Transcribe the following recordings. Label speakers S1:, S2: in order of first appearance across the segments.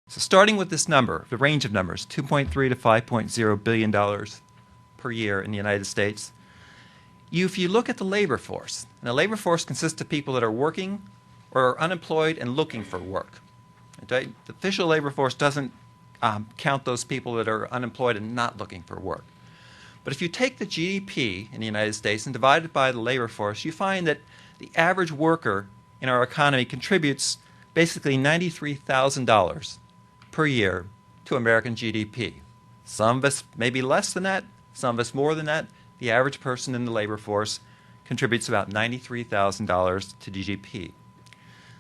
S1: So starting with this number, the range of numbers, $2.3 to $5.0 billion per year in the United States, if you look at the labor force, and the labor force consists of people that are working or are unemployed and looking for work. Okay? The official labor force doesn't count those people that are unemployed and not looking for work. But if you take the GDP in the United States and divide it by the labor force, you find that the average worker in our economy contributes basically $93,000 per year to American GDP. Some of us maybe less than that, some of us more than that. The average person in the labor force contributes about $93,000 to GDP.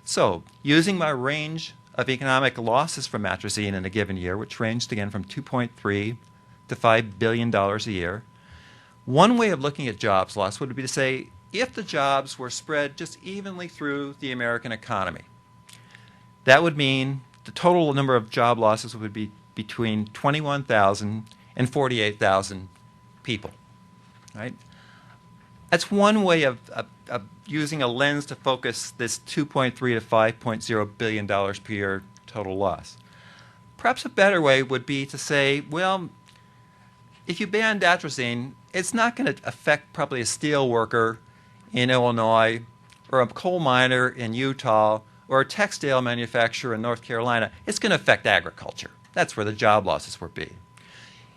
S1: So, using my range of economic losses from atrazine in a given year, which ranged again from $2.3 to $5 billion a year, one way of looking at jobs loss would be to say, if the jobs were spread just evenly through the American economy, that would mean the total number of job losses would be between 21,000 and 48,000 people. Right? That's one way of using a lens to focus this $2.3 to $5.0 billion per year total loss. Perhaps a better way would be to say, well, if you banned atrazine, it's not going to affect probably a steel worker in Illinois or a coal miner in Utah or a textile manufacturer in North Carolina. It's going to affect agriculture. That's where the job losses would be.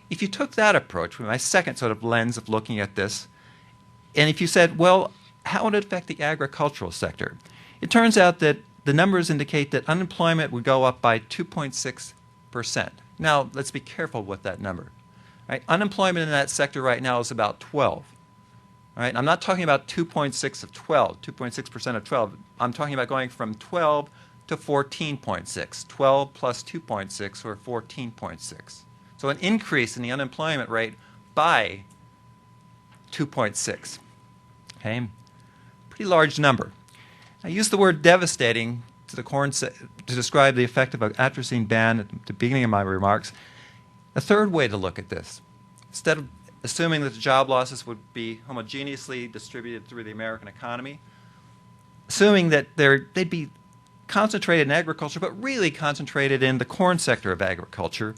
S1: If you took that approach, my second sort of lens of looking at this, and if you said, well, how would it affect the agricultural sector? It turns out that the numbers indicate that unemployment would go up by 2.6%. Now, let's be careful with that number. Right? Unemployment in that sector right now is about 12. Right? I'm not talking about 2.6 of 12, 2.6% of 12. I'm talking about going from 12 to 14.6. 12 plus 2.6 or 14.6. So an increase in the unemployment rate by 2.6. Okay? Pretty large number. I use the word devastating to describe the effect of an atrazine ban at the beginning of my remarks. A third way to look at this, instead of assuming that the job losses would be homogeneously distributed through the American economy, assuming that they'd be concentrated in agriculture, but really concentrated in the corn sector of agriculture,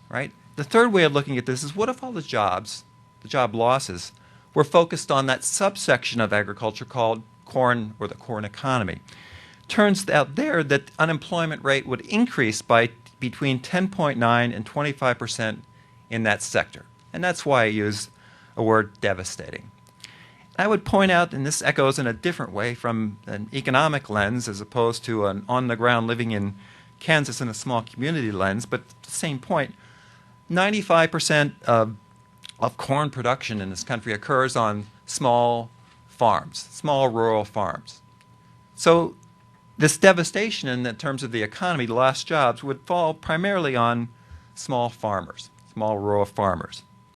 S1: right? The third way of looking at this is, what if all the job losses, were focused on that subsection of agriculture called corn or the corn economy? Turns out there that unemployment rate would increase by between 10.9 and 25% in that sector. And that's why I use a word devastating. I would point out, and this echoes in a different way from an economic lens as opposed to an on-the-ground living in Kansas in a small community lens, but the same point, 95% of corn production in this country occurs on small farms, small rural farms. So this devastation in terms of the economy, the lost jobs, would fall primarily on small farmers, small rural farmers.